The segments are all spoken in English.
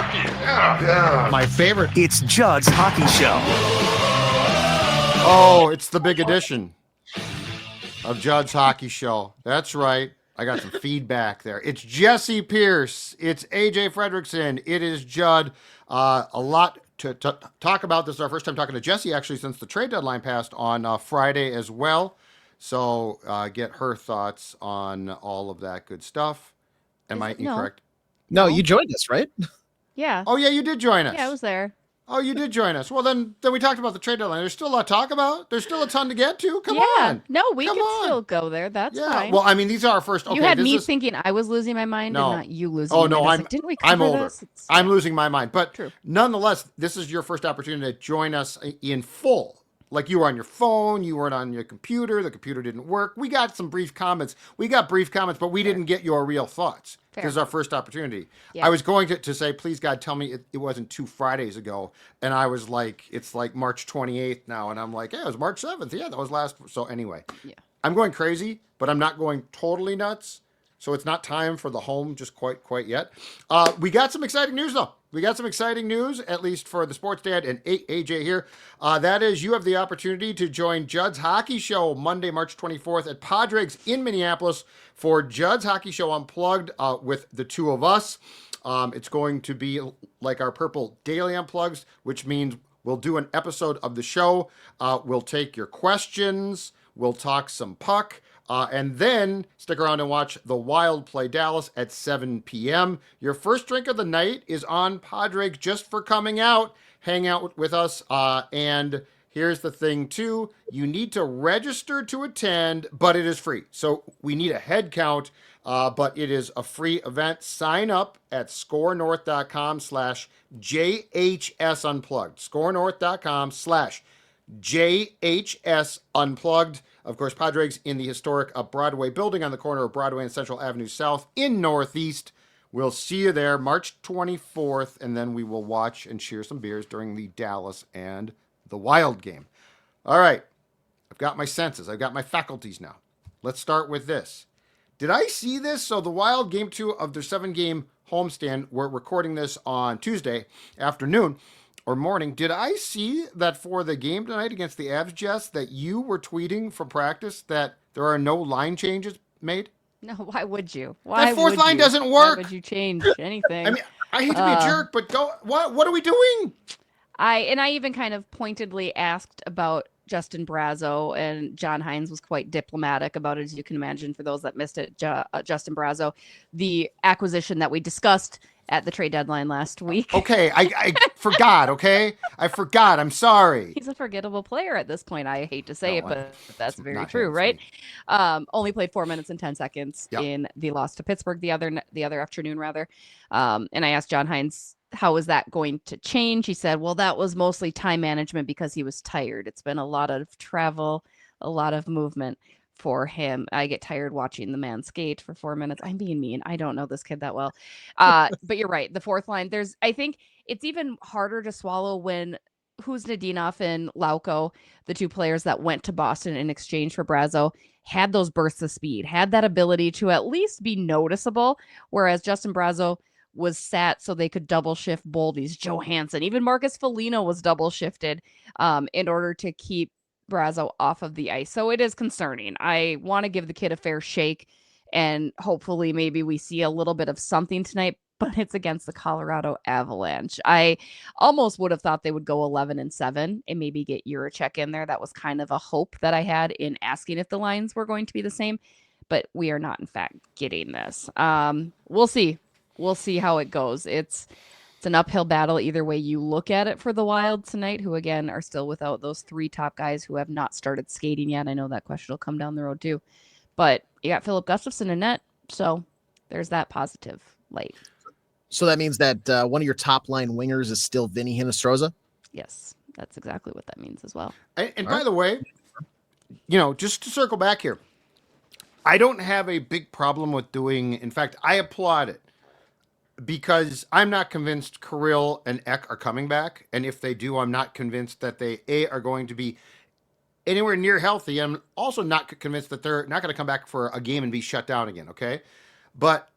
My favorite. It's Judd's Hockey Show. Oh, it's the big edition of Judd's Hockey Show. That's right. I got some feedback there. It's Jessi Pierce. It's AJ Fredrickson. It is Judd. A lot to talk about. This is our first time talking to Jessi, actually, since the trade deadline passed on Friday as well. So get her thoughts on all of that good stuff. Am I incorrect? No, you joined us, right? Yeah. Oh, yeah, you did join us. Yeah, I was there. Oh, you did join us. Well, then we talked about the trade deadline. There's still a lot to talk about. There's still a ton to get to. Come on. No, we Come can on. still go there. That's fine. Well, I mean, these are our first. Okay, you had me thinking I was losing my mind and not you losing your mind. I was like, didn't we cover I'm older. this? I'm losing my mind. But True. Nonetheless, this is your first opportunity to join us in full. Like you were on your phone, you weren't on your computer, the computer didn't work. We got some brief comments. But we didn't get your real thoughts. This is our first opportunity. Yeah. I was going to say, please, God, tell me it wasn't 2 Fridays ago. And I was like, it's like March 28th now. And I'm like, yeah, it was March 7th. Yeah, that was last. So anyway, I'm going crazy, but I'm not going totally nuts. So it's not time for the home just quite yet. We got some exciting news, though. We got some exciting news, at least for the Sports Dad and AJ here. That is, you have the opportunity to join Judd's Hockey Show Monday, March 24th at Padres in Minneapolis for Judd's Hockey Show Unplugged with the two of us. It's going to be like our Purple Daily Unplugged, which means we'll do an episode of the show. We'll take your questions. We'll talk some puck. And then stick around and watch the Wild play Dallas at 7 p.m. Your first drink of the night is on Padres just for coming out. Hang out with us. And here's the thing, too. You need to register to attend, but it is free. So we need a head count, but it is a free event. Sign up at scorenorth.com/JHS Unplugged. scorenorth.com/JHS Unplugged. Of course, Padres in the historic Broadway building on the corner of Broadway and Central Avenue South in Northeast. We'll see you there March 24th, and then we will watch and share some beers during the Dallas and the Wild game. All right. I've got my senses. I've got my faculties now. Let's start with this. Did I see this? So the Wild game 2 of their 7-game homestand, we're recording this on Tuesday afternoon or morning. Did I see that for the game tonight against the Avs, Jess, that you were tweeting from practice that there are no line changes made? No, why would you? That fourth line doesn't work. Why would you change anything? I mean, I hate to be a jerk, but what are we doing? I even kind of pointedly asked about Justin Brazeau, and John Hines was quite diplomatic about it, as you can imagine, for those that missed it. Justin Brazeau, the acquisition that we discussed at the trade deadline last week. Okay, I forgot, okay? I forgot, I'm sorry. He's a forgettable player at this point. I hate to say it, but that's very true, right? Only played 4 minutes and 10 seconds in the loss to Pittsburgh the other afternoon, rather. And I asked John Hines, how is that going to change? He said, well, that was mostly time management because he was tired. It's been a lot of travel, a lot of movement for him. I get tired watching the man skate for 4 minutes. I'm being mean. I don't know this kid that well. But you're right. The fourth line, I think it's even harder to swallow when Nadinov and Lauko, the two players that went to Boston in exchange for Brazeau, had those bursts of speed, had that ability to at least be noticeable, whereas Justin Brazeau was sat so they could double shift Boldy's, Johansson, even Marcus Foligno was double shifted in order to keep Brazeau off of the ice. So it is concerning. I want to give the kid a fair shake, and hopefully maybe we see a little bit of something tonight, but it's against the Colorado Avalanche. I almost would have thought they would go 11-7 and maybe get Juracek in there. That was kind of a hope that I had in asking if the lines were going to be the same, but we are not, in fact, getting this. We'll see. We'll see how it goes. It's an uphill battle either way you look at it for the Wild tonight, who again are still without those 3 top guys who have not started skating yet. I know that question will come down the road too, but you got Philip Gustafsson in net, so there's that positive light. So that means that one of your top line wingers is still Vinny Hinostroza? Yes, that's exactly what that means as well. And by the way, just to circle back here, I don't have a big problem with doing, in fact, I applaud it. Because I'm not convinced Kirill and Ek are coming back. And if they do, I'm not convinced that they, are going to be anywhere near healthy. I'm also not convinced that they're not going to come back for a game and be shut down again, okay? But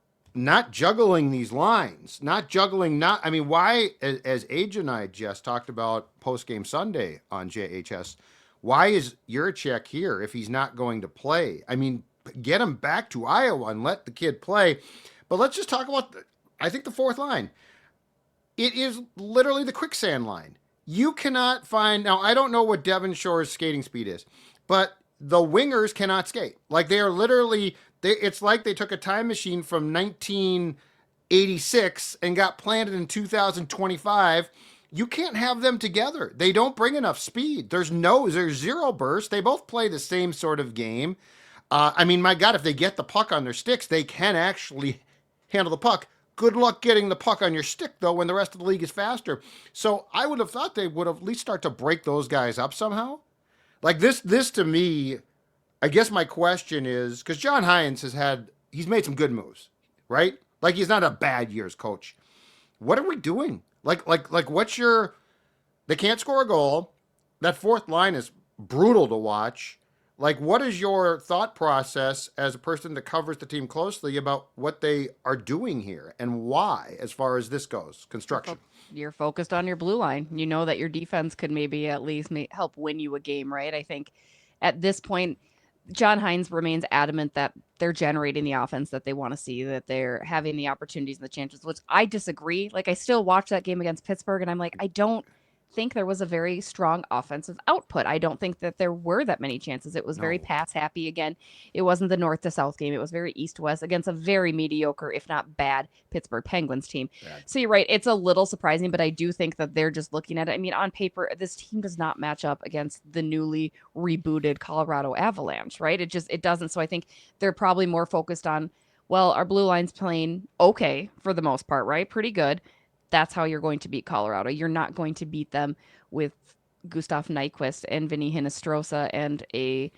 not juggling these lines, I mean, why, as Age and I just talked about post-game Sunday on JHS, why is Juracek here if he's not going to play? I mean, get him back to Iowa and let the kid play. But let's just talk about, I think, the fourth line. It is literally the quicksand line. You cannot find, now I don't know what Devon Shore's skating speed is, but the wingers cannot skate. Like they are literally, it's like they took a time machine from 1986 and got planted in 2025. You can't have them together. They don't bring enough speed. There's zero burst. They both play the same sort of game. I mean, my God, if they get the puck on their sticks, they can actually handle the puck. Good luck getting the puck on your stick, though, when the rest of the league is faster. So I would have thought they would have at least start to break those guys up somehow. Like this to me, I guess my question is, because John Hynes he's made some good moves, right? Like he's not a bad year's coach. What are we doing? Like they can't score a goal. That fourth line is brutal to watch. Like, what is your thought process as a person that covers the team closely about what they are doing here and why, as far as this goes, construction? You're focused on your blue line. You know that your defense could maybe at least help win you a game, right? I think at this point, John Hynes remains adamant that they're generating the offense that they want to see, that they're having the opportunities and the chances, which I disagree. Like, I still watch that game against Pittsburgh, and I'm like, I don't think there was a very strong offensive output. I don't think that there were that many chances. It was very pass happy again. It wasn't the north to south game. It was very east to west against a very mediocre, if not bad, Pittsburgh Penguins team. Bad. So you're right. It's a little surprising, but I do think that they're just looking at it. I mean, on paper, this team does not match up against the newly rebooted Colorado Avalanche, right? It doesn't. So I think they're probably more focused on, well, our blue line's playing okay for the most part, right? Pretty good. That's how you're going to beat Colorado. You're not going to beat them with Gustav Nyquist and Vinny Hinostroza and a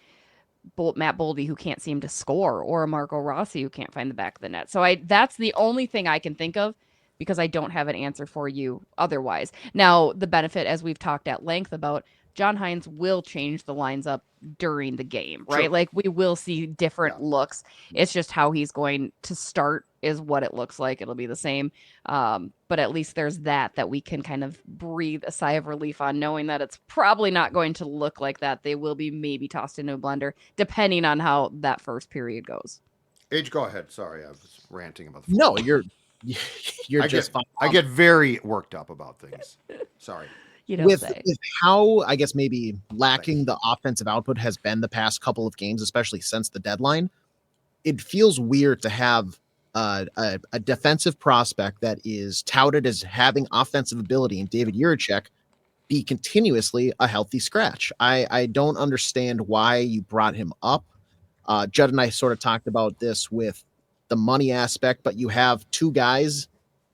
Matt Boldy who can't seem to score, or a Marco Rossi who can't find the back of the net. So that's the only thing I can think of, because I don't have an answer for you otherwise. Now, the benefit, as we've talked at length about, John Hynes will change the lines up during the game, right? Sure. Like, we will see different looks. It's just how he's going to start is what it looks like. It'll be the same. But at least there's that we can kind of breathe a sigh of relief on, knowing that it's probably not going to look like that. They will be maybe tossed into a blender, depending on how that first period goes. Age, go ahead. Sorry, I was ranting about the No, you're fine. I get very worked up about things. Sorry. With how, I guess, maybe lacking the offensive output has been the past couple of games, especially since the deadline, it feels weird to have a defensive prospect that is touted as having offensive ability in David Juracek be continuously a healthy scratch. I don't understand why you brought him up. Judd and I sort of talked about this with the money aspect, but you have two guys,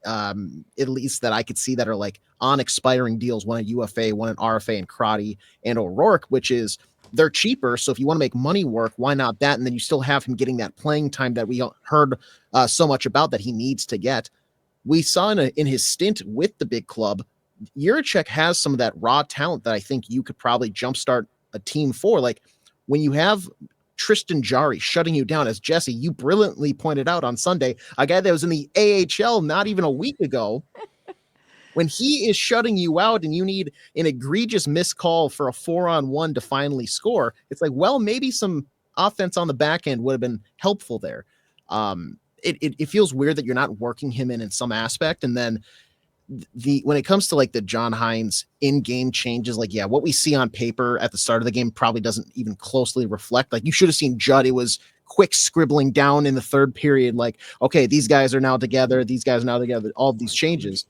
at least that I could see, that are like on expiring deals, one at UFA, one at RFA, and Crotty and O'Rourke, which is, they're cheaper. So if you want to make money work, why not that? And then you still have him getting that playing time that we heard so much about that he needs to get. We saw in his stint with the big club, Juracek has some of that raw talent that I think you could probably jumpstart a team for. Like, when you have Tristan Jarry shutting you down, as Jessi, you brilliantly pointed out on Sunday, a guy that was in the AHL not even a week ago, when he is shutting you out and you need an egregious missed call for a 4-on-1 to finally score, it's like, well, maybe some offense on the back end would have been helpful there. It feels weird that you're not working him in some aspect. And then when it comes to like the John Hynes in-game changes, like, yeah, what we see on paper at the start of the game probably doesn't even closely reflect. Like, you should have seen Judd. It was quick scribbling down in the third period. Like, okay, these guys are now together. These guys are now together. All of these changes.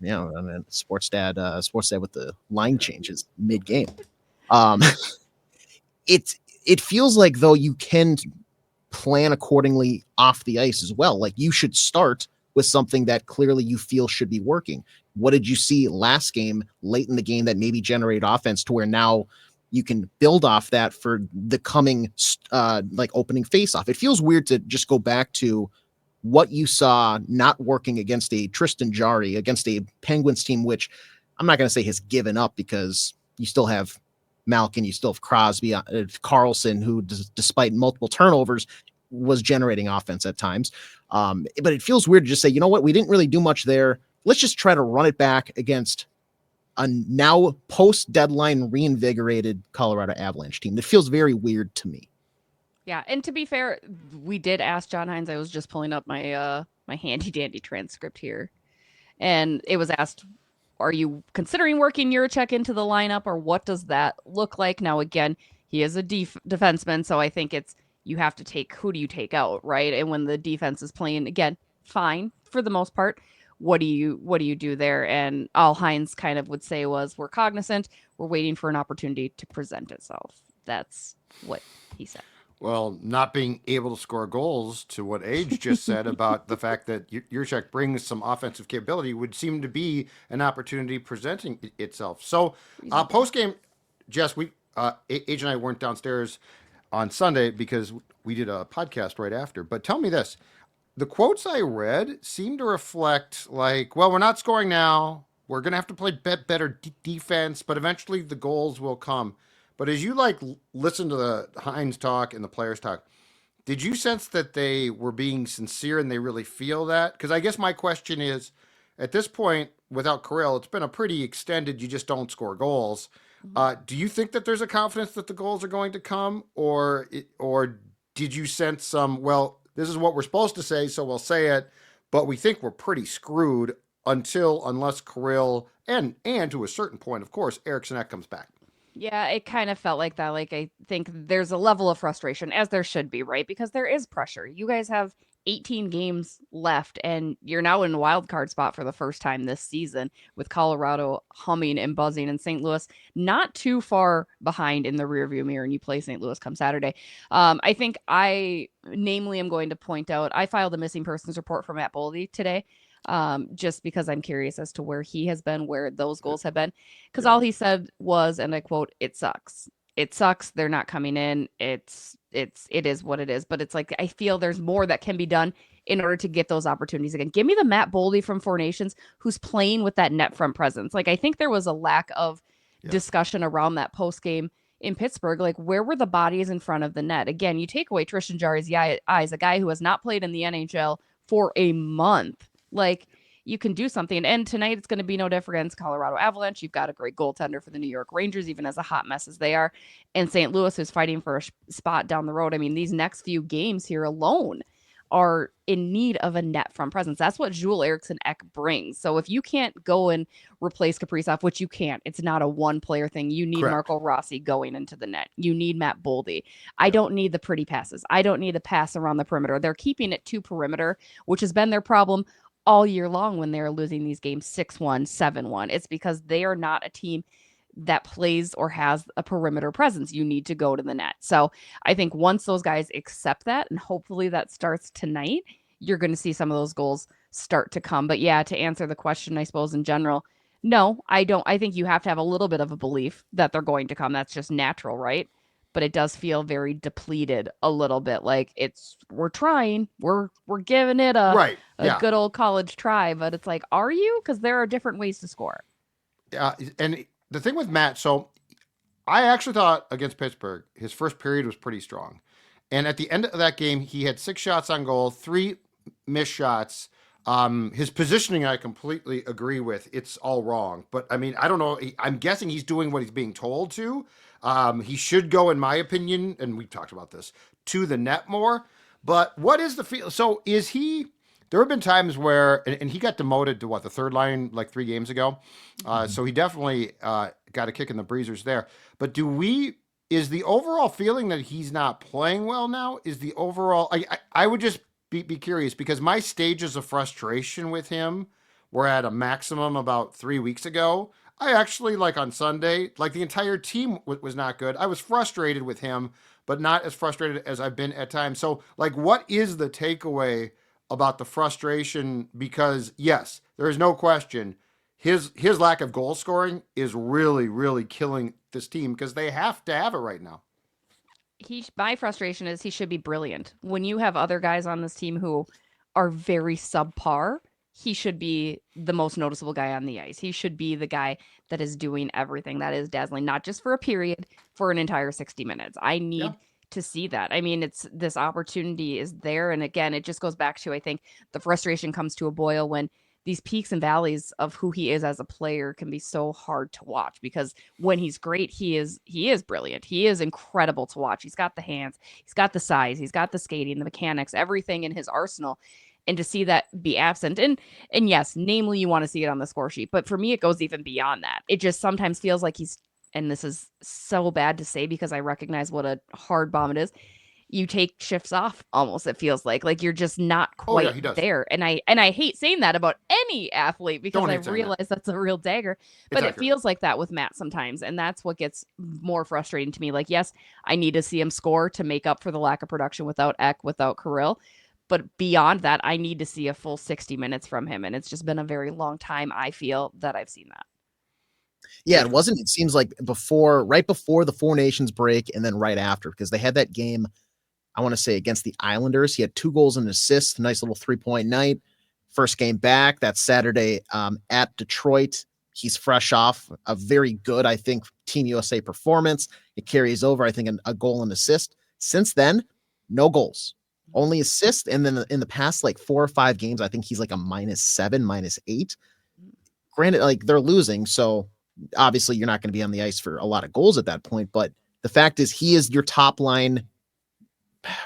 Yeah, I mean, sports dad with the line changes mid-game. It feels like, though, you can plan accordingly off the ice as well. Like, you should start with something that clearly you feel should be working. What did you see last game, late in the game, that maybe generated offense to where now you can build off that for the coming like opening face-off? It feels weird to just go back to what you saw not working against a Tristan Jarry, against a Penguins team, which I'm not going to say has given up, because you still have Malkin, you still have Crosby, Carlson, who despite multiple turnovers was generating offense at times. But it feels weird to just say, you know what, we didn't really do much there. Let's just try to run it back against a now post-deadline reinvigorated Colorado Avalanche team. That feels very weird to me. Yeah, and to be fair, we did ask John Hines. I was just pulling up my my handy dandy transcript here, and it was asked, "Are you considering working Juracek into the lineup, or what does that look like?" Now, again, he is a defenseman, so I think it's you have to take who do you take out, right? And when the defense is playing again, fine for the most part. What do you do there? And all Hines kind of would say was, "We're cognizant. We're waiting for an opportunity to present itself." That's what he said. Well, not being able to score goals, to what Age just said about the fact that Juracek brings some offensive capability, would seem to be an opportunity presenting itself. So, post game, Jess, Age and I weren't downstairs on Sunday because we did a podcast right after. But tell me this: the quotes I read seem to reflect like, well, we're not scoring now. We're gonna have to play better defense, but eventually the goals will come. But as you listen to the Hines talk and the players talk, did you sense that they were being sincere and they really feel that? Because I guess my question is, at this point, without Kirill, it's been a pretty extended. You just don't score goals. Do you think that there's a confidence that the goals are going to come, or did you sense some? Well, this is what we're supposed to say, so we'll say it, but we think we're pretty screwed unless Kirill and to a certain point, of course, Eriksson Ek comes back. Yeah, it kind of felt like that. Like, I think there's a level of frustration, as there should be, right? Because there is pressure. You guys have 18 games left, and you're now in a wild card spot for the first time this season with Colorado humming and buzzing, and St. Louis not too far behind in the rearview mirror, and you play St. Louis come Saturday. I think namely, am going to point out, I filed a missing persons report for Matt Boldy today. Just because I'm curious as to where he has been, where those goals have been. Because all he said was, and I quote, "It sucks. It sucks. They're not coming in. It is what it is." But it's like, I feel there's more that can be done in order to get those opportunities again. Give me the Matt Boldy from Four Nations who's playing with that net front presence. Like, I think there was a lack of discussion around that post game in Pittsburgh. Like, where were the bodies in front of the net? Again, you take away Tristan Jarry's eyes, a guy who has not played in the NHL for a month. Like, you can do something. And tonight it's going to be no different against Colorado Avalanche. You've got a great goaltender for the New York Rangers, even as a hot mess as they are. And St. Louis, who's fighting for a spot down the road. I mean, these next few games here alone are in need of a net front presence. That's what Joel Eriksson Ek brings. So if you can't go and replace Kaprizov, which you can't, it's not a one-player thing. You need Marco Rossi going into the net. You need Matt Boldy. I don't need the pretty passes. I don't need a pass around the perimeter. They're keeping it to perimeter, which has been their problem all year long when they're losing these games 6-1, 7-1. It's because they are not a team that plays or has a perimeter presence. You need to go to the net. So I think once those guys accept that, and hopefully that starts tonight, you're going to see some of those goals start to come. But yeah, to answer the question, I suppose in general, no, I don't. I think you have to have a little bit of a belief that they're going to come. That's just natural, right? But it does feel very depleted a little bit. Like, we're trying, we're giving it a good old college try, but it's like, are you? Because there are different ways to score. Yeah, and the thing with Matt, so I actually thought against Pittsburgh, his first period was pretty strong. And at the end of that game, he had 6 shots on goal, 3 missed shots. His positioning, I completely agree with. It's all wrong. But I mean, I don't know. I'm guessing he's doing what he's being told to. He should go, in my opinion, and we talked about this, to the net more. But what is the feel? So is he? There have been times where, and he got demoted to what, the third line like 3 games ago. So he definitely got a kick in the breezers there. But is the overall feeling that he's not playing well now? Is the overall? I would just be curious, because my stages of frustration with him were at a maximum about 3 weeks ago. I actually, like on Sunday, like the entire team was not good. I was frustrated with him, but not as frustrated as I've been at times. So, like, what is the takeaway about the frustration? Because yes, there is no question his lack of goal scoring is really, really killing this team, because they have to have it right now. My frustration is he should be brilliant. When you have other guys on this team who are very subpar, he should be the most noticeable guy on the ice. He should be the guy that is doing everything, that is dazzling, not just for a period, for an entire 60 minutes. I need to see that. I mean, it's this opportunity is there. And again, it just goes back to, I think the frustration comes to a boil when these peaks and valleys of who he is as a player can be so hard to watch, because when he's great, he is brilliant. He is incredible to watch. He's got the hands, he's got the size, he's got the skating, the mechanics, everything in his arsenal. And to see that be absent, and yes, namely you want to see it on the score sheet, but for me it goes even beyond that. It just sometimes feels like he's, and this is so bad to say because I recognize what a hard bomb it is, you take shifts off almost, it feels like you're just not quite there. And I hate saying that about any athlete because I realize that's a real dagger, but it feels like that with Matt sometimes, and that's what gets more frustrating to me. Like, yes, I need to see him score to make up for the lack of production without Ek, without Kirill, but beyond that, I need to see a full 60 minutes from him, and it's just been a very long time, I feel, that I've seen that. Yeah, it seems like right before the Four Nations break and then right after, because they had that game, I want to say, against the Islanders. He had 2 goals and an assist, nice little 3-point night. First game back, that Saturday at Detroit. He's fresh off a very good, I think, Team USA performance. It carries over, I think, a goal and assist. Since then, no goals, only assist. And then in the past, like 4 or 5 games, I think he's like a -7, -8. Granted, like they're losing, so obviously you're not going to be on the ice for a lot of goals at that point. But the fact is, he is your top line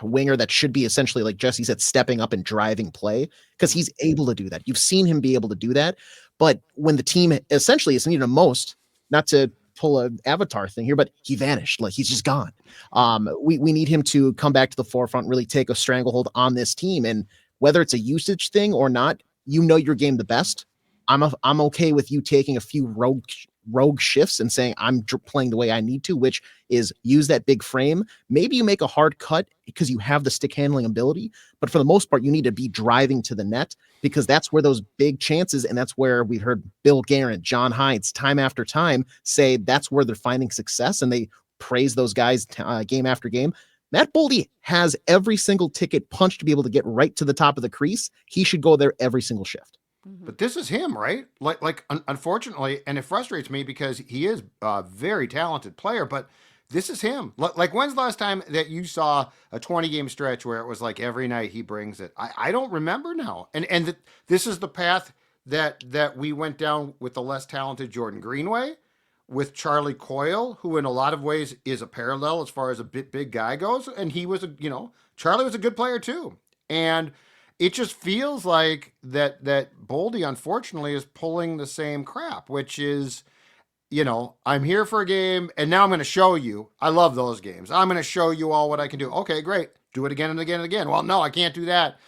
winger that should be essentially, like Jessi said, stepping up and driving play, because he's able to do that. You've seen him be able to do that. But when the team essentially is needed him most, not to pull an Avatar thing here, but he vanished. Like, he's just gone. We need him to come back to the forefront, really take a stranglehold on this team. And whether it's a usage thing or not, you know your game the best. I'm okay with you taking a few rogue shifts and saying I'm playing the way I need to, which is use that big frame. Maybe you make a hard cut because you have the stick handling ability, but for the most part, you need to be driving to the net, because that's where those big chances, and that's where we've heard Bill Guerin, John Hines, time after time say that's where they're finding success, and they praise those guys game after game. Matt Boldy has every single ticket punched to be able to get right to the top of the crease. He should go there every single shift. But this is him, right? Unfortunately, and it frustrates me because he is a very talented player, but this is him. Like, when's the last time that you saw a 20-game stretch where it was like every night he brings it? I don't remember now. And this is the path that we went down with the less talented Jordan Greenway, with Charlie Coyle, who in a lot of ways is a parallel as far as a big guy goes. And he was Charlie was a good player too. And it just feels like that Boldy, unfortunately, is pulling the same crap, which is, I'm here for a game, and now I'm going to show you. I love those games. I'm going to show you all what I can do. Okay, great. Do it again and again and again. Well, no, I can't do that.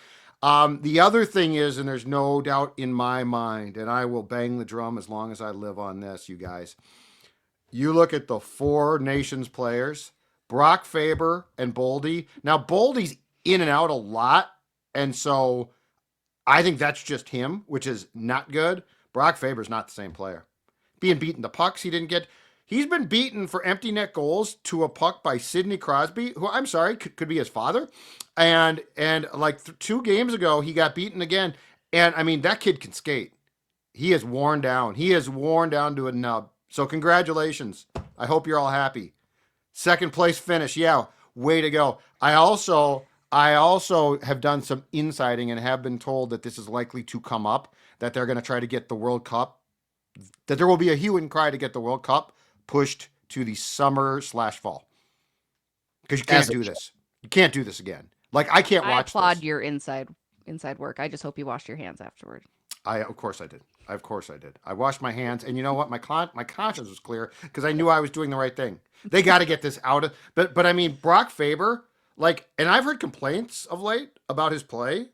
The other thing is, and there's no doubt in my mind, and I will bang the drum as long as I live on this, you guys. You look at the Four Nations players, Brock Faber and Boldy. Now, Boldy's in and out a lot, and so I think that's just him, which is not good. Brock Faber's not the same player. Being beaten to pucks he didn't get. He's been beaten for empty net goals to a puck by Sidney Crosby, who, I'm sorry, could be his father. And like 2 games ago, he got beaten again. And I mean, that kid can skate. He is worn down. He is worn down to a nub. So congratulations. I hope you're all happy. 2nd place finish. Yeah, way to go. I also have done some insighting and have been told that this is likely to come up, that they're going to try to get the World Cup, that there will be a hue and cry to get the World Cup pushed to the summer/fall. Because you can't do this. You can't do this again. Like, I can't watch this. I applaud your inside work. I just hope you washed your hands afterward. Of course I did. I washed my hands, and you know what? My conscience was clear because I knew I was doing the right thing. They got to get this out of. But I mean, Brock Faber, and I've heard complaints of late about his play,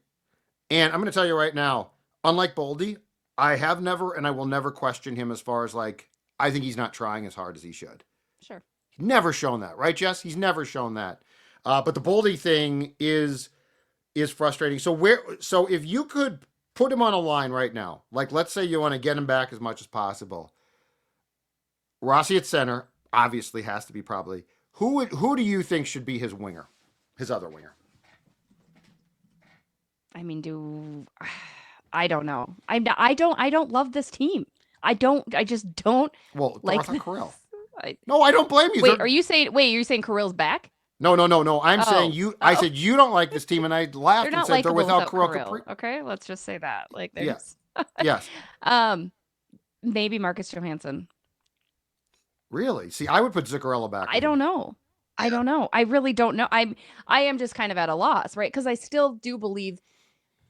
and I'm going to tell you right now, unlike Boldy, I have never and I will never question him as far as I think he's not trying as hard as he should. Sure. He's never shown that, right, Jess? He's never shown that. But the Boldy thing is frustrating. So if you could put him on a line right now, let's say you want to get him back as much as possible. Rossi at center obviously has to be probably. Who do you think should be his winger? His other winger? I mean, I don't know. I don't love this team. I just don't. Well, like Kirill. No, I don't blame you. Wait, are you saying Kirill's back? No. I'm saying Oh, you. I said you don't like this team, and I laughed they're and not said they're likable without without Kirill Kirill. Kaprizov. Okay, let's just say that. Like, Yeah. there's Yes. maybe Marcus Johansson. Really? See, I would put Zuccarello back. I don't know. I don't know. I really don't know. I am just kind of at a loss, right? Because I still do believe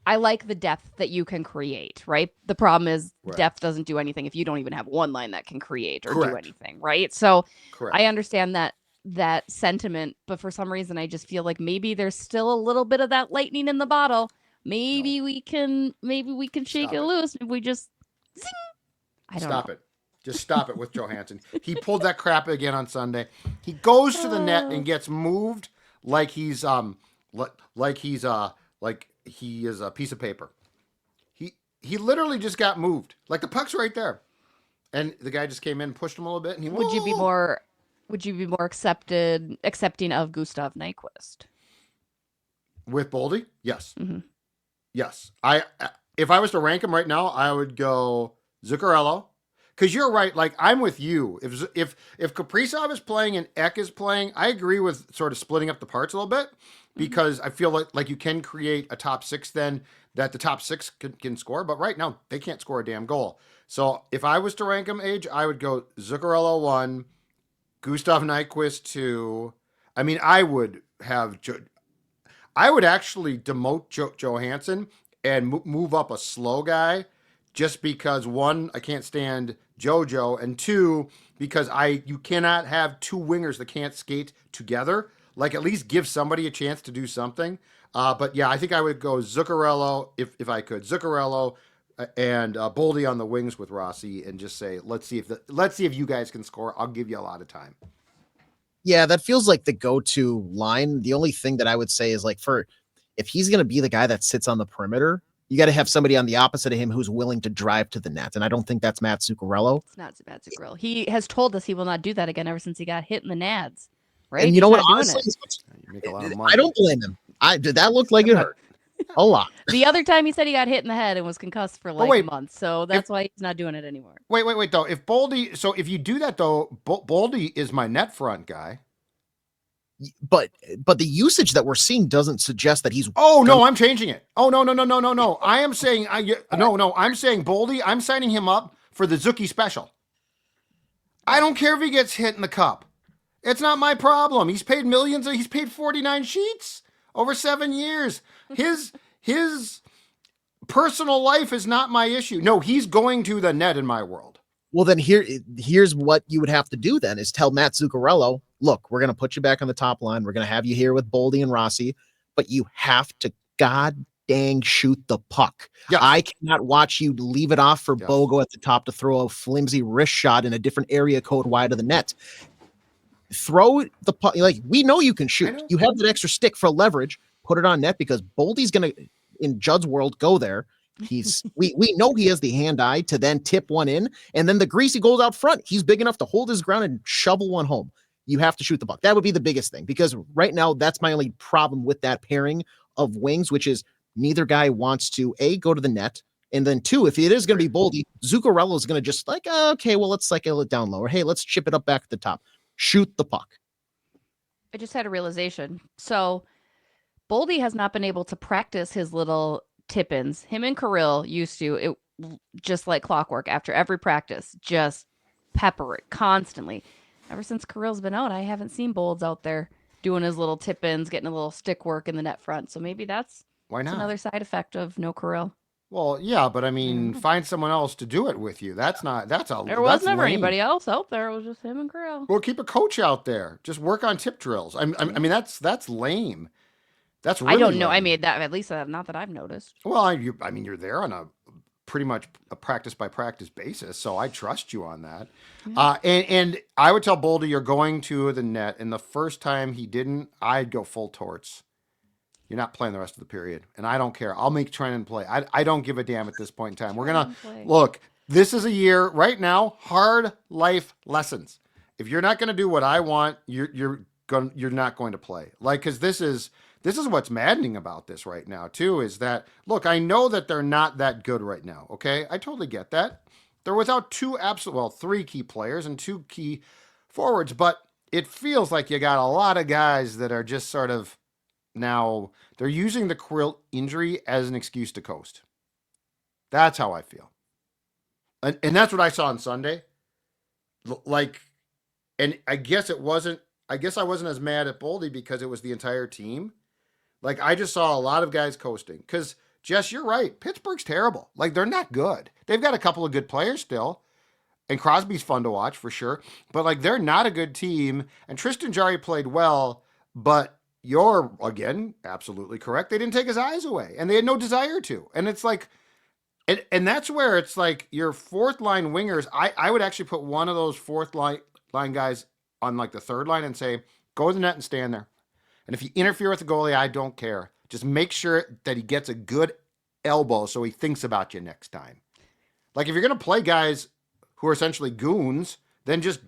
I like the depth that you can create, right? The problem is depth doesn't do anything if you don't even have one line that can create or do anything, right? So I understand that sentiment, but for some reason I just feel like maybe there's still a little bit of that lightning in the bottle. Maybe we can shake it loose if we just zing. I don't know. Stop it. Just stop it with Johansson. He pulled that crap again on Sunday. He goes to the net and gets moved like he is a piece of paper. He literally just got moved. Like the puck's right there. And the guy just came in and pushed him a little bit and he Would you be more accepting of Gustav Nyquist? With Boldy? Yes. Mm-hmm. Yes. If I was to rank him right now, I would go Zuccarello. Because you're right, like I'm with you. If Kaprizov is playing and Ek is playing, I agree with sort of splitting up the parts a little bit because I feel like you can create a top six then that the top six can score. But right now they can't score a damn goal. So if I was to rank them, I would go Zuccarello 1, Gustav Nyquist 2. I mean, I would actually demote Johansson and move up a slow guy. Just because one, I can't stand JoJo, and two, because you cannot have two wingers that can't skate together. Like at least give somebody a chance to do something. But yeah, I think I would go Zuccarello if I could. Zuccarello and Boldy on the wings with Rossi, and just say let's see if you guys can score. I'll give you a lot of time. Yeah, that feels like the go-to line. The only thing that I would say is like if he's going to be the guy that sits on the perimeter, you got to have somebody on the opposite of him who's willing to drive to the net. And I don't think that's Matt Zuccarello. It's not Matt Zuccarello. He has told us he will not do that again ever since he got hit in the nads. Right? And you know what? Honestly, you make a lot of money. I don't blame him. That looked like it hurt a lot. The other time he said he got hit in the head and was concussed for like a month. So that's why he's not doing it anymore. Wait, though. If you do that though, Boldy is my net front guy. But the usage that we're seeing doesn't suggest that he's. Oh no, I'm changing it. Oh no. I am saying I'm saying Boldy. I'm signing him up for the Zuki special. I don't care if he gets hit in the cup. It's not my problem. He's paid millions. He's paid 49 sheets over 7 years. His personal life is not my issue. No, he's going to the net in my world. Well, then here's what you would have to do then is tell Matt Zuccarello, look, we're going to put you back on the top line. We're going to have you here with Boldy and Rossi, but you have to god dang shoot the puck. Yes. I cannot watch you leave it off for Bogo at the top to throw a flimsy wrist shot in a different area code wide of the net. Throw the puck. Like, we know you can shoot. You have that extra stick for leverage. Put it on net because Boldy's going to, in Judd's world, go there. We know he has the hand-eye to then tip one in, and then the greasy goes out front. He's big enough to hold his ground and shovel one home. You have to shoot the puck. That would be the biggest thing, because right now that's my only problem with that pairing of wings, which is neither guy wants to go to the net, and then two, if it is going to be Boldy, Zuccarello is going to just like, okay, well, let's cycle it down lower. Hey, let's chip it up back at the top. Shoot the puck. I just had a realization. So Boldy has not been able to practice his little tip-ins. Him and Kirill used to, it just like clockwork, after every practice, just pepper it constantly. Ever since Kirill's been out, I haven't seen Bolds out there doing his little tip-ins, getting a little stick work in the net front. So maybe that's another side effect of no Kirill. Well, yeah, but I mean, find someone else to do it with you. There was never anybody else out there. It was just him and Kirill. Well, keep a coach out there. Just work on tip drills. I mean, that's lame. That's really I don't know. lame. I mean, that at least not that I've noticed. Well, I mean, you're there on a pretty much a practice by practice basis, so I trust you on that. Yeah. And I would tell Boldy you're going to the net, and the first time he didn't, I'd go full torts. You're not playing the rest of the period, and I don't care. I'll make Trennan play. I don't give a damn at this point in time. We're gonna look. This is a year right now. Hard life lessons. If you're not gonna do what I want, you're not going to play. Like, because this is what's maddening about this right now too, is that, look, I know that they're not that good right now. Okay. I totally get that. They're without three key players and two key forwards, but it feels like you got a lot of guys that are just sort of now they're using the Krill injury as an excuse to coast. That's how I feel. And that's what I saw on Sunday. Like, and I guess I wasn't as mad at Boldy because it was the entire team. Like, I just saw a lot of guys coasting. Because, Jess, you're right. Pittsburgh's terrible. Like, they're not good. They've got a couple of good players still. And Crosby's fun to watch for sure. But, like, they're not a good team. And Tristan Jarry played well. But you're, again, absolutely correct. They didn't take his eyes away. And they had no desire to. And it's like, and that's where it's like your fourth line wingers. I would actually put one of those fourth line guys on, like, the third line and say, go to the net and stand there. And if you interfere with the goalie, I don't care. Just make sure that he gets a good elbow so he thinks about you next time. Like, if you're going to play guys who are essentially goons, then just,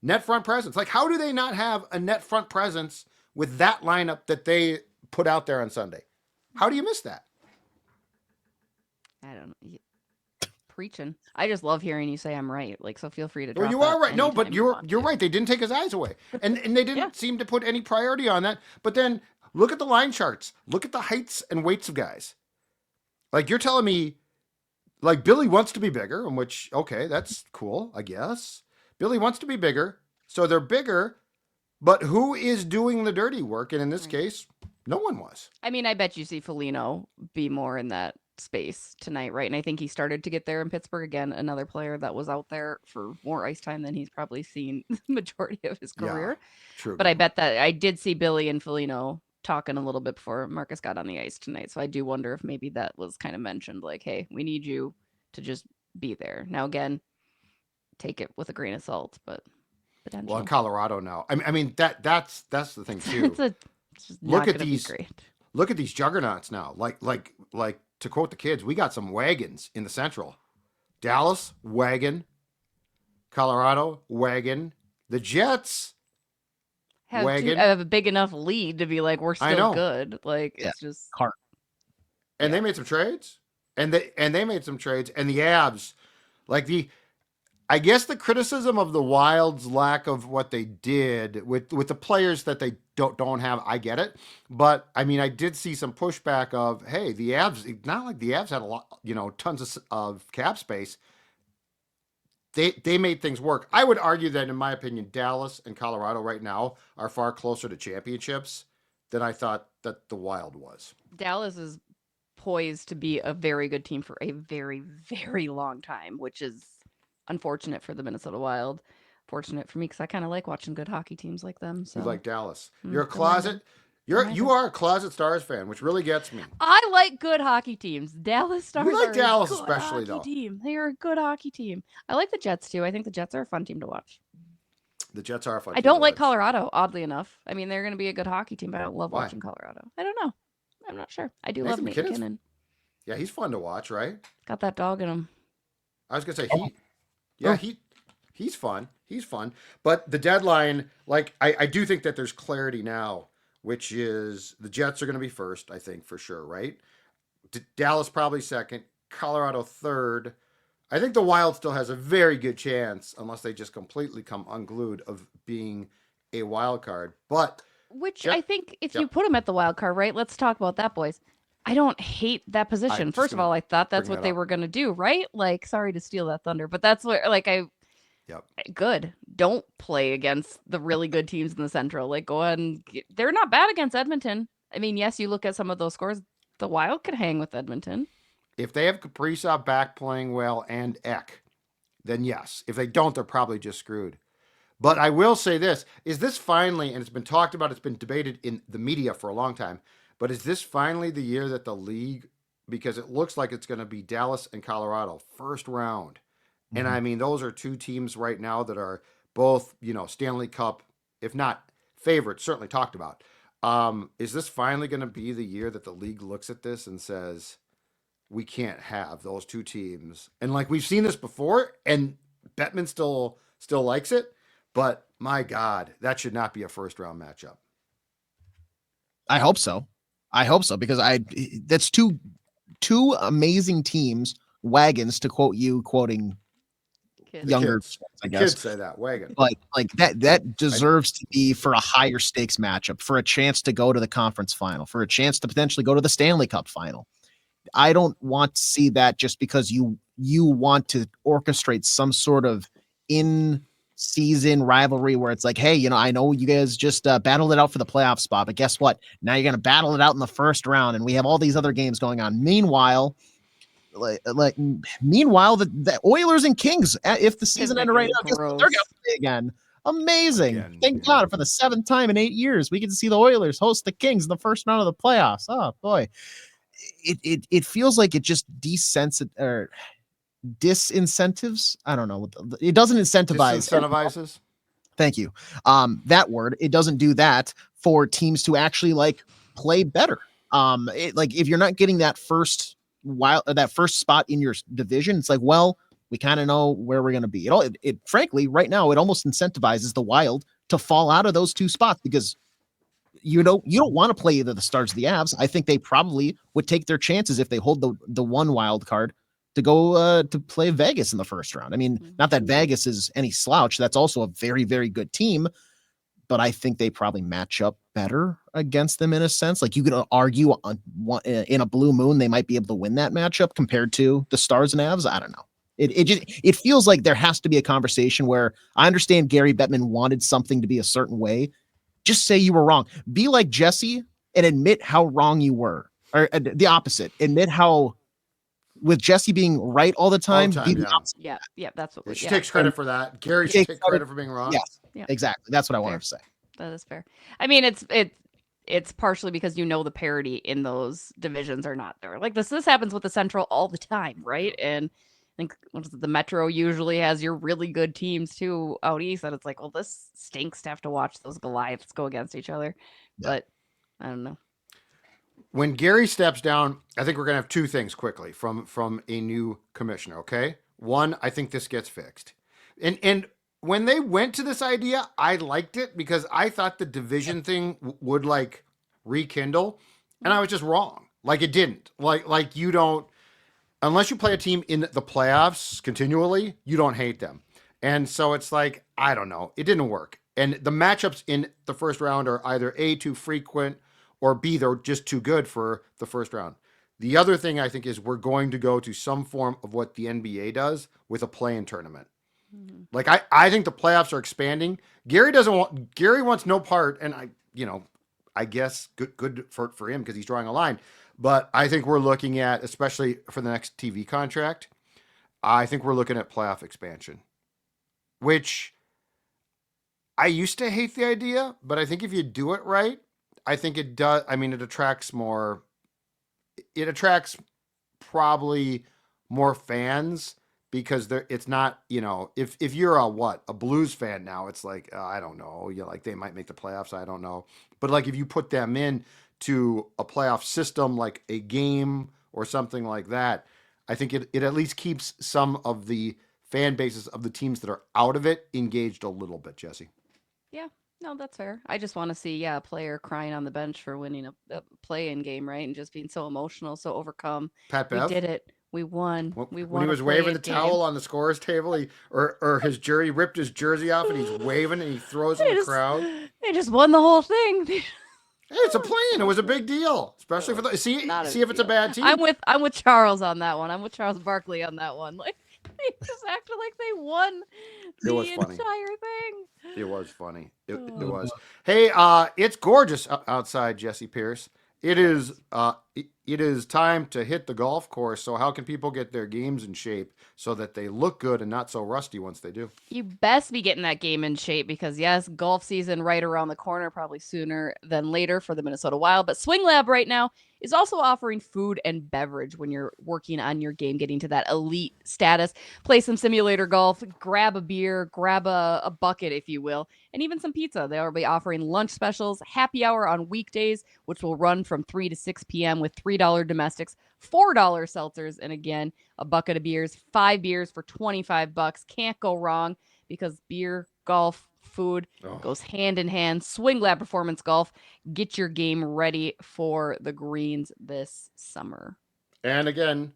net front presence. Like, how do they not have a net front presence with that lineup that they put out there on Sunday? How do you miss that? I don't know. Preaching. I just love hearing you say I'm right. Like, so feel free to drop Well, you are right. No, but you're you right. They didn't take his eyes away. And they didn't seem to put any priority on that. But then look at the line charts. Look at the heights and weights of guys. Like, you're telling me, like, Billy wants to be bigger, in which, okay, that's cool, I guess. Billy wants to be bigger, so they're bigger, but who is doing the dirty work? And in this case, no one was. I mean, I bet you see Foligno be more in that space tonight, right? And I think he started to get there in Pittsburgh. Again, another player that was out there for more ice time than he's probably seen the majority of his career. Yeah, true. But I bet that I did see Billy and Foligno talking a little bit before Marcus got on the ice tonight. So I do wonder if maybe that was kind of mentioned, like, hey, we need you to just be there. Now, again, take it with a grain of salt, but potential. Well, in Colorado now, I mean that's the thing too. Look at these. Look at these juggernauts now. Like to quote the kids, we got some wagons in the Central. Dallas, wagon. Colorado, wagon. The Jets have a big enough lead to be like, we're still good. Like, it's just cart. And they made some trades. And they made some trades. And the Avs, like I guess the criticism of the Wild's lack of what they did with the players that they don't have, I get it. But I mean, I did see some pushback of, hey, the Avs, not like the Avs had a lot, tons of cap space. They made things work. I would argue that, in my opinion, Dallas and Colorado right now are far closer to championships than I thought that the Wild was. Dallas is poised to be a very good team for a very, very long time, which is unfortunate for the Minnesota Wild. Fortunate for me, because I kind of like watching good hockey teams like them. So you like Dallas. You're a closet. You are a closet Stars fan, which really gets me. I like good hockey teams. Dallas Stars. You like are Dallas a good especially hockey though. Team. They are a good hockey team. I like the Jets too. I think the Jets are a fun team to watch. The Jets are a fun. I don't like Colorado, oddly enough. I mean, they're going to be a good hockey team, but I don't love Why? watching Colorado. I don't know. I'm not sure. I do Nathan love Nate McKinnon's- McKinnon. Yeah, he's fun to watch, right? Got that dog in him. I was gonna say he's fun. He's fun. But the deadline, like I do think that there's clarity now, which is the Jets are gonna be first, I think, for sure, right? Dallas probably second, Colorado third. I think the Wild still has a very good chance, unless they just completely come unglued, of being a wild card. But I think if you put them at the wild card, right? Let's talk about that, boys. I don't hate that position. First of all, I thought that's what they were going to do, right? Like, sorry to steal that thunder, but that's what, like, good. Don't play against the really good teams in the Central. Like, go ahead and they're not bad against Edmonton. I mean, yes, you look at some of those scores, the Wild could hang with Edmonton. If they have Kaprizov back playing well and Ek, then yes. If they don't, they're probably just screwed. But I will say this, is this finally, and it's been talked about, it's been debated in the media for a long time, but is this finally the year that the league, because it looks like it's going to be Dallas and Colorado first round. Mm-hmm. And I mean, those are two teams right now that are both, Stanley Cup, if not favorites, certainly talked about. Is this finally going to be the year that the league looks at this and says, we can't have those two teams? And like, we've seen this before, and Bettman still likes it, but my God, that should not be a first round matchup. I hope so. Because that's two amazing teams, wagons, to quote you, quoting younger, I guess. Kids say that wagon, but like that deserves to be for a higher stakes matchup, for a chance to go to the conference final, for a chance to potentially go to the Stanley Cup final. I don't want to see that just because you want to orchestrate some sort of in-season rivalry where it's like, hey, I know you guys just battled it out for the playoff spot, but guess what? Now you're going to battle it out in the first round, and we have all these other games going on. Meanwhile, the Oilers and Kings, if the season ended right now, they're going to play again. Amazing. Thank God for the 7th time in 8 years we get to see the Oilers host the Kings in the first round of the playoffs. Oh boy. It feels like it just disincentives. I don't know. It doesn't incentivize. Disincentivizes. Thank you. That word. It doesn't do that for teams to actually play better. If you're not getting that first spot in your division, it's like, well, we kind of know where we're going to be. It frankly, right now, it almost incentivizes the Wild to fall out of those 2 spots because you don't want to play either the Stars or the Avs. I think they probably would take their chances if they hold the 1 wild card to go to play Vegas in the first round. I mean, not that Vegas is any slouch. That's also a very, very good team, but I think they probably match up better against them in a sense. Like you could argue in a blue moon, they might be able to win that matchup compared to the Stars and Avs. I don't know. It feels like there has to be a conversation where I understand Gary Bettman wanted something to be a certain way. Just say you were wrong. Be like Jessi and admit how wrong you were, or the opposite. Admit how, with Jessi being right all the time. Yeah, that's what she takes credit for that. Gary should take credit for being wrong. Yes, exactly. That's what I wanted to say. That is fair. I mean, it's partially because the parity in those divisions are not there. Like this happens with the Central all the time, right? And I think the Metro usually has your really good teams too out east, and it's like, well, this stinks to have to watch those Goliaths go against each other. Yeah. But I don't know. When Gary steps down, I think we're gonna have 2 things quickly from a new commissioner. Okay, one, I think this gets fixed, and when they went to this idea, I liked it because I thought the division thing would rekindle, and I was just wrong. Like it didn't. Like you don't. Unless you play a team in the playoffs continually, you don't hate them. And so it's like, I don't know. It didn't work. And the matchups in the first round are either A, too frequent, or B, they're just too good for the first round. The other thing I think is we're going to go to some form of what the NBA does with a play-in tournament. Mm-hmm. Like I think the playoffs are expanding. Gary wants no part, and I guess good for him because he's drawing a line. But I think we're looking at, especially for the next TV contract, I think we're looking at playoff expansion, which I used to hate the idea, but I think if you do it right, I think it does. I mean, it attracts probably more fans because it's not, if you're a Blues fan now, it's like, I don't know, they might make the playoffs. I don't know. But if you put them in to a playoff system, like a game or something like that, I think it at least keeps some of the fan bases of the teams that are out of it engaged a little bit, Jessi. Yeah, no, that's fair. I just want to see, a player crying on the bench for winning a play-in game, right? And just being so emotional, so overcome. Pat Bev? We did it. We won. We won. When he was waving the towel on the scorer's table, he ripped his jersey off and he's waving and he throws in the crowd. They just won the whole thing. Hey, it's a play-in. It was a big deal, especially for the see if it's a bad team. I'm with Charles on that one. I'm with Charles Barkley on that one. Like they just acted like they won the entire thing. It was funny. It was. Hey, it's gorgeous outside, Jessi Pierce. It is time to hit the golf course. So how can people get their games in shape so that they look good and not so rusty once they do? You best be getting that game in shape because, yes, golf season right around the corner, probably sooner than later for the Minnesota Wild. But Swing Lab right now is also offering food and beverage when you're working on your game, getting to that elite status. Play some simulator golf, grab a beer, grab a bucket, if you will, and even some pizza. They'll be offering lunch specials, happy hour on weekdays, which will run from 3 to 6 p.m. with $3 domestics, $4 seltzers, and again, a bucket of beers, 5 beers for $25. Can't go wrong because beer, golf, food goes hand in hand. Swing Lab Performance Golf. Get your game ready for the greens this summer. And again,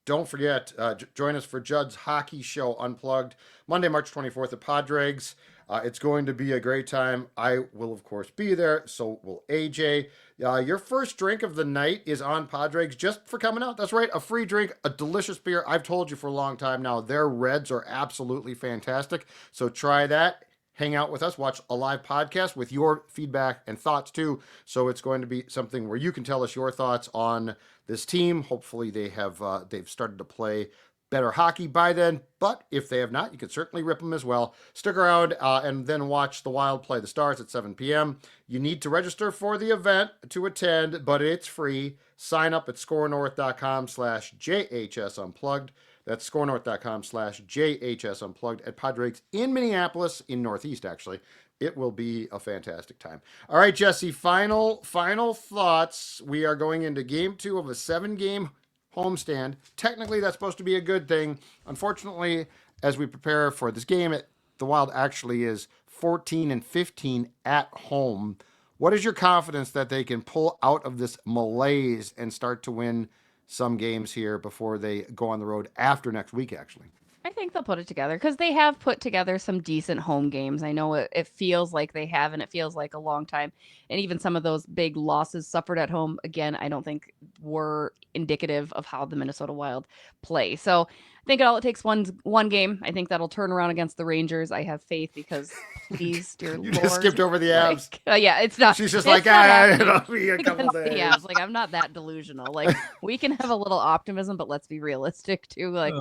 don't forget, join us for Judd's Hockey Show Unplugged, Monday, March 24th at Padregs. It's going to be a great time. I will, of course, be there. So will AJ. Your first drink of the night is on Padregs just for coming out. That's right. A free drink, a delicious beer. I've told you for a long time now, their reds are absolutely fantastic. So try that. Hang out with us, watch a live podcast with your feedback and thoughts too. So it's going to be something where you can tell us your thoughts on this team. Hopefully they've started to play better hockey by then, but if they have not, you can certainly rip them as well. Stick around and then watch the Wild play the Stars at 7 p.m. You need to register for the event to attend, but it's free. Sign up at scorenorth.com/JHS Unplugged. That's scorenorth.com/JHS Unplugged at Padres in Minneapolis, in Northeast, actually. It will be a fantastic time. All right, Jessi, final thoughts. We are going into game 2 of a 7-game homestand. Technically, that's supposed to be a good thing. Unfortunately, as we prepare for this game, the Wild actually is 14-15 at home. What is your confidence that they can pull out of this malaise and start to win some games here before they go on the road after next week, actually? I think they'll put it together because they have put together some decent home games. I know it feels like they have, and it feels like a long time. And even some of those big losses suffered at home, again, I don't think were indicative of how the Minnesota Wild play. So I think it takes one game. I think that'll turn around against the Rangers. I have faith because, please, dear you Lord. Just skipped over the abs. Yeah, it's not. She's just like, it'll be a couple days. The abs. Like, I'm not that delusional. Like, we can have a little optimism, but let's be realistic too. Like,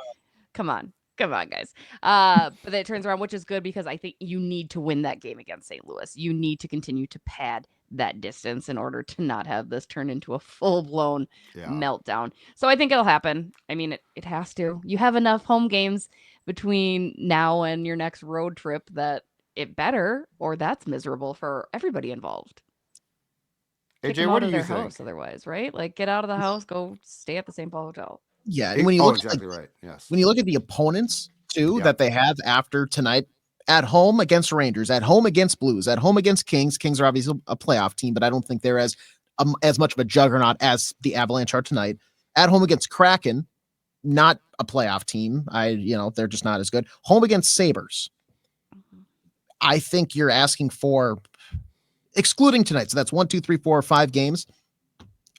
come on, guys. But it turns around, which is good because I think you need to win that game against St. Louis. You need to continue to pad that distance in order to not have this turn into a full-blown meltdown. So I think it'll happen. I mean, it has to. You have enough home games between now and your next road trip that it better, or that's miserable for everybody involved. AJ, what do you think? House otherwise, right? Like, get out of the house, go stay at the St. Paul Hotel. Yeah, and when you look exactly right. Yes. When you look at the opponents too that they have after tonight, at home against Rangers, at home against Blues, at home against Kings. Kings are obviously a playoff team, but I don't think they're as much of a juggernaut as the Avalanche are tonight. At home against Kraken, not a playoff team. They're just not as good. Home against Sabres. I think you're asking for, excluding tonight, so that's 1, 2, 3, 4, 5 games.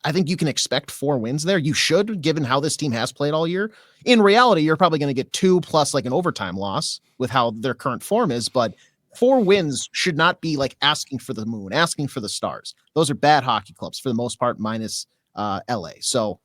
I think you can expect 4 wins there. You should, given how this team has played all year. In reality, you're probably going to get 2 plus like an overtime loss with how their current form is, but 4 wins should not be like asking for the moon, asking for the stars. Those are bad hockey clubs for the most part, minus LA. So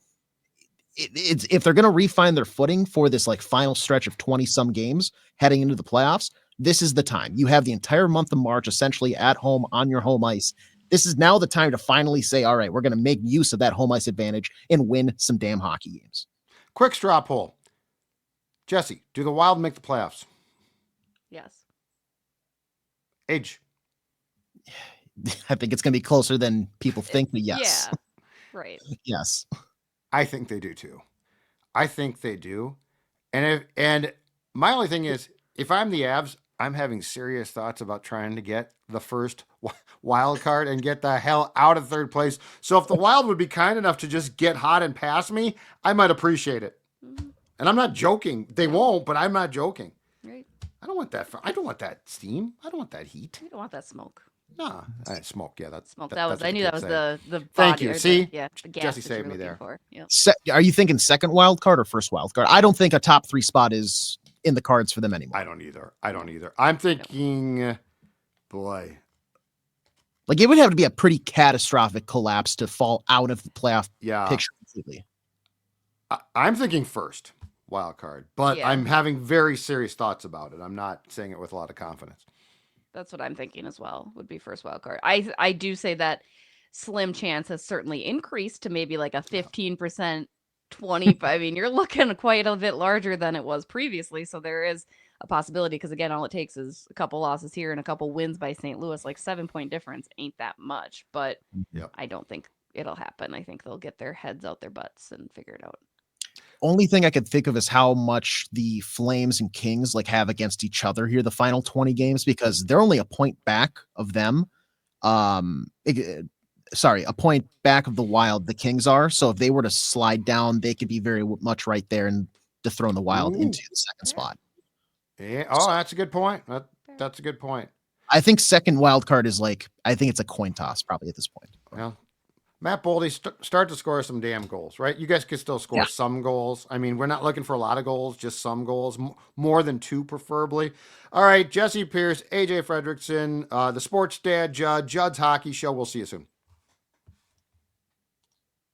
it's if they're going to refine their footing for this like final stretch of 20 some games heading into the playoffs, this is the time. You have the entire month of March essentially at home on your home ice. This is now the time to finally say, all right, we're going to make use of that home ice advantage and win some damn hockey games. Quick straw poll. Jessi, do the Wild make the playoffs? Yes. Age. I think it's going to be closer than people think, but yes. Yeah, right. Yes. I think they do too. I think they do. And my only thing is, if I'm the Avs, I'm having serious thoughts about trying to get the first wild card and get the hell out of third place. So if the Wild would be kind enough to just get hot and pass me, I might appreciate it. And I'm not joking. They won't, but I'm not joking. Right. I don't want that. I don't want that steam. I don't want that heat. You don't want that smoke. Nah, smoke. Yeah, that's smoke. That's I knew that was the Thank you. See, the gas Jessi saved me there. Yep. Are you thinking second wild card or first wild card? I don't think a top 3 spot is in the cards for them anymore. I don't either. I'm thinking, boy, like it would have to be a pretty catastrophic collapse to fall out of the playoff picture completely. I'm thinking first wild card, but I'm having very serious thoughts about it. I'm not saying it with a lot of confidence. That's what I'm thinking as well, would be first wild card. I do say that slim chance has certainly increased to maybe like a 15%, 20. I mean, you're looking quite a bit larger than it was previously. So there is a possibility because, again, all it takes is a couple losses here and a couple wins by St. Louis. Like 7-point difference ain't that much, but I don't think it'll happen. I think they'll get their heads out their butts and figure it out. Only thing I could think of is how much the Flames and Kings like have against each other here the final 20 games, because they're only a point back of them. a point back of the Wild the Kings are. So if they were to slide down, they could be very much right there and dethrone the Wild into the second spot. Yeah. Oh, that's a good point. That's a good point. I think second wild card is I think it's a coin toss probably at this point. Well, Matt Boldy, start to score some damn goals, right? You guys could still score some goals. I mean, we're not looking for a lot of goals, just some goals, more than 2 preferably. All right, Jessi Pierce, AJ Fredrickson, the Sports Dad Judd, Judd's Hockey Show. We'll see you soon.